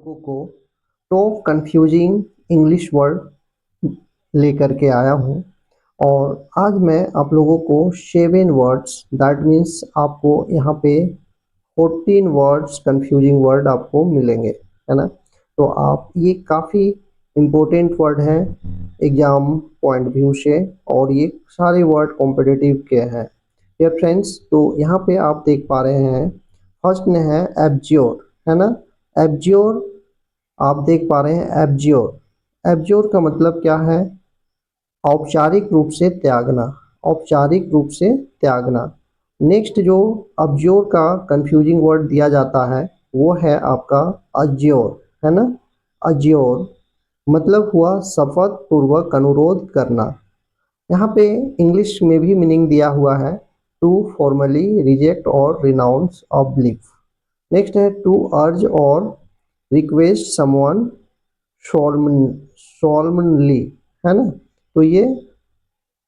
लोगों को top confusing English word लेकर के आया हूँ। और आज मैं आप लोगों को 7 वर्ड्स दैट मीन्स आपको यहाँ पे 14 वर्ड्स कंफ्यूजिंग वर्ड आपको मिलेंगे, है ना। तो आप ये काफ़ी इम्पोर्टेंट वर्ड हैं एग्जाम पॉइंट व्यू से, और ये सारे वर्ड कॉम्पिटिटिव के हैं डियर फ्रेंड्स। तो यहाँ पे आप देख पा रहे हैं फर्स्ट में है एब्ज्योर, है ना। एब्ज्योर आप देख पा रहे हैं एब्ज्योर। एब्ज्योर का मतलब क्या है? औपचारिक रूप से त्यागना, औपचारिक रूप से त्यागना। नेक्स्ट जो अब्ज्योर का कंफ्यूजिंग वर्ड दिया जाता है वो है आपका अज्योर, है ना। अज्योर मतलब हुआ शपथ पूर्वक अनुरोध करना। यहाँ पे इंग्लिश में भी मीनिंग दिया हुआ है टू फॉर्मली रिजेक्ट और रिनाउंस ऑफ बिलीफ। नेक्स्ट है टू अर्ज और रिक्वेस्ट समवन सोलमनली, है ना। तो ये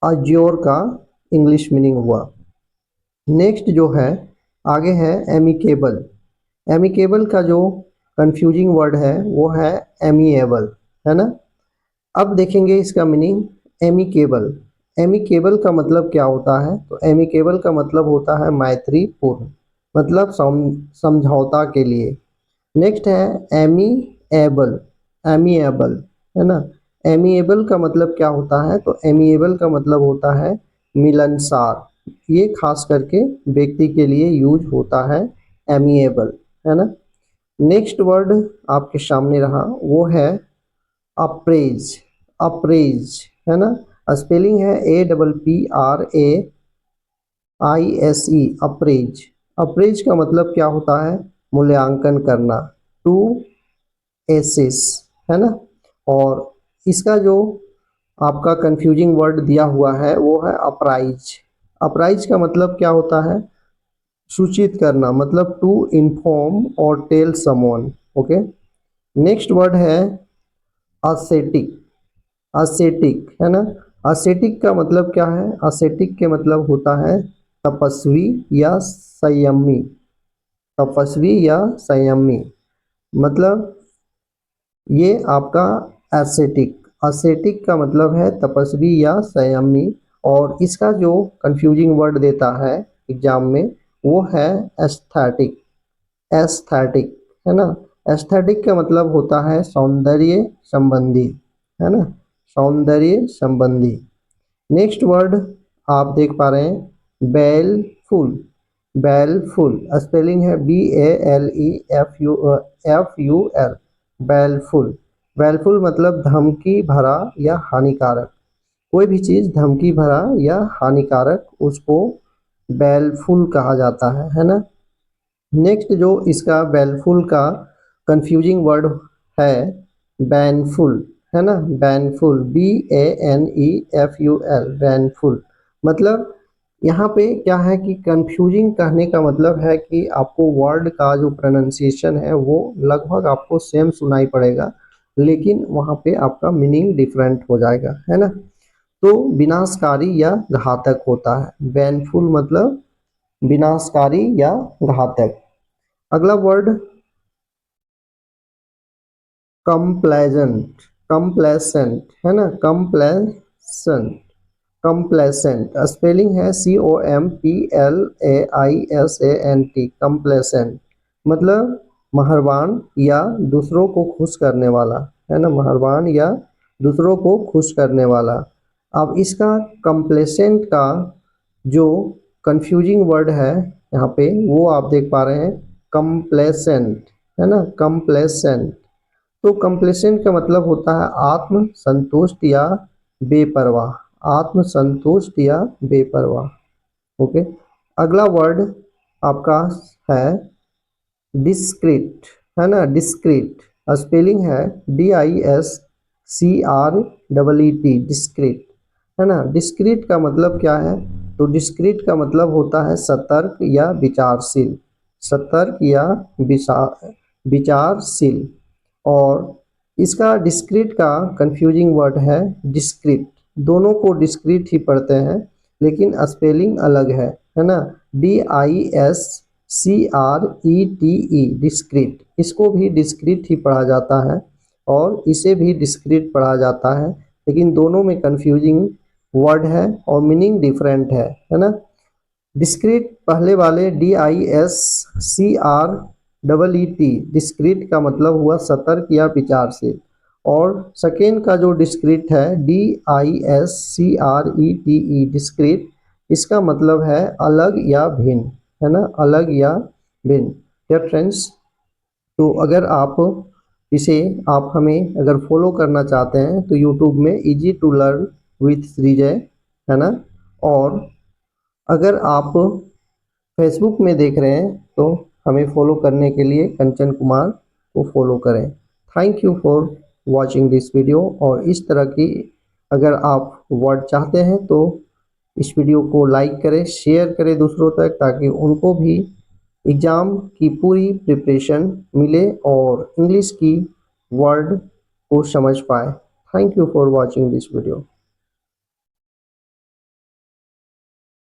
अज्योर का इंग्लिश मीनिंग हुआ। नेक्स्ट जो है आगे है एमिकेबल। एमिकेबल का जो कंफ्यूजिंग वर्ड है वो है एमिएबल, है ना। अब देखेंगे इसका मीनिंग एमिकेबल। एमिकेबल का मतलब क्या होता है? तो एमिकेबल का मतलब होता है मैत्रीपूर्ण, मतलब समझौता के लिए। नेक्स्ट है एमीएबल। एमीएबल, है ना। एमीएबल का मतलब क्या होता है? तो एमीएबल का मतलब होता है मिलनसार। ये खास करके व्यक्ति के लिए यूज होता है एमीएबल, है ना। नेक्स्ट वर्ड आपके सामने रहा वो है अप्रेज। अप्रेज, है ना। स्पेलिंग है APPRAISE, अप्रेज। अप्रेज का मतलब क्या होता है? मूल्यांकन करना, टू एसेस, है ना। और इसका जो आपका कंफ्यूजिंग वर्ड दिया हुआ है वो है अपराइज। अपराइज का मतलब क्या होता है? सूचित करना, मतलब टू इन्फॉर्म और tell someone. Okay. Next word है असेटिक। असेटिक, है ना। असेटिक का मतलब क्या है? असेटिक के मतलब होता है तपस्वी या संयमी। तपस्वी या संयमी, मतलब ये आपका एसेटिक। एसेटिक का मतलब है तपस्वी या संयमी। और इसका जो कंफ्यूजिंग वर्ड देता है एग्जाम में वो है एस्थेटिक। एस्थेटिक, है ना। एस्थेटिक का मतलब होता है सौंदर्य संबंधी, है ना, सौंदर्य संबंधी। नेक्स्ट वर्ड आप देख पा रहे हैं बैलफुल। बैलफुल स्पेलिंग है BALEFUL, बैलफुल। बैलफुल मतलब धमकी भरा या हानिकारक। कोई भी चीज़ धमकी भरा या हानिकारक उसको बैलफुल कहा जाता है ना। नेक्स्ट जो इसका बैलफुल का कंफ्यूजिंग वर्ड है बैनफुल, है ना। बैनफुल BANEFUL, बैनफुल। मतलब यहाँ पे क्या है कि कंफ्यूजिंग कहने का मतलब है कि आपको वर्ड का जो प्रोनाउंसिएशन है वो लगभग आपको सेम सुनाई पड़ेगा, लेकिन वहाँ पे आपका मीनिंग डिफरेंट हो जाएगा, है ना। तो विनाशकारी या घातक होता है बैनफुल, मतलब विनाशकारी या घातक। अगला वर्ड कंप्लेजेंट। कंप्लेसेंट, है ना। कंप्लेसेंट। कंप्लेसेंट स्पेलिंग है COMPLAISANT, कंप्लेसेंट। मतलब मेहरबान या दूसरों को खुश करने वाला, है ना। मेहरबान या दूसरों को खुश करने वाला। अब इसका कंप्लेसेंट का जो कंफ्यूजिंग वर्ड है यहाँ पे वो आप देख पा रहे हैं कंप्लेसेंट, है ना। कंप्लेसेंट। तो कंप्लेसेंट का मतलब होता है आत्म संतुष्ट या बेपरवाह। आत्म संतुष्ट या बेपरवाह। ओके। अगला वर्ड आपका है डिस्क्रीट, है ना। डिस्क्रीट स्पेलिंग है DISCREET, डिस्क्रीट, है ना। डिस्क्रीट का मतलब क्या है? तो डिस्क्रीट का मतलब होता है सतर्क या विचारशील। सतर्क या विचारशील। और इसका डिस्क्रीट का कंफ्यूजिंग वर्ड है डिस्क्रीट। दोनों को डिस्क्रीट ही पढ़ते हैं लेकिन स्पेलिंग अलग है ना। CRETE डिस्क्रीट, इसको भी डिस्क्रीट ही पढ़ा जाता है और इसे भी डिस्क्रीट पढ़ा जाता है, लेकिन दोनों में कंफ्यूजिंग वर्ड है और मीनिंग डिफरेंट है ना। डिस्क्रीट पहले वाले DISCREET, डिस्क्रीट का मतलब हुआ सतर्क या विचार से, और सेकेंड का जो डिस्क्रीट है DISCRETE डिस्क्रीट, इसका मतलब है अलग या भिन्न, है ना, अलग या भिन्न। डियर फ्रेंड्स, तो अगर आप हमें अगर फॉलो करना चाहते हैं तो यूट्यूब में easy to learn with Srijay, है ना, और अगर आप फेसबुक में देख रहे हैं तो हमें फॉलो करने के लिए कंचन कुमार को फॉलो करें। Thank you for watching this video, और इस तरह की अगर आप वर्ड चाहते हैं तो इस वीडियो को लाइक करें, शेयर करें दूसरों तक, ताकि उनको भी एग्ज़ाम की पूरी प्रिपरेशन मिले और इंग्लिश की वर्ड को समझ पाए। Thank you for watching this video.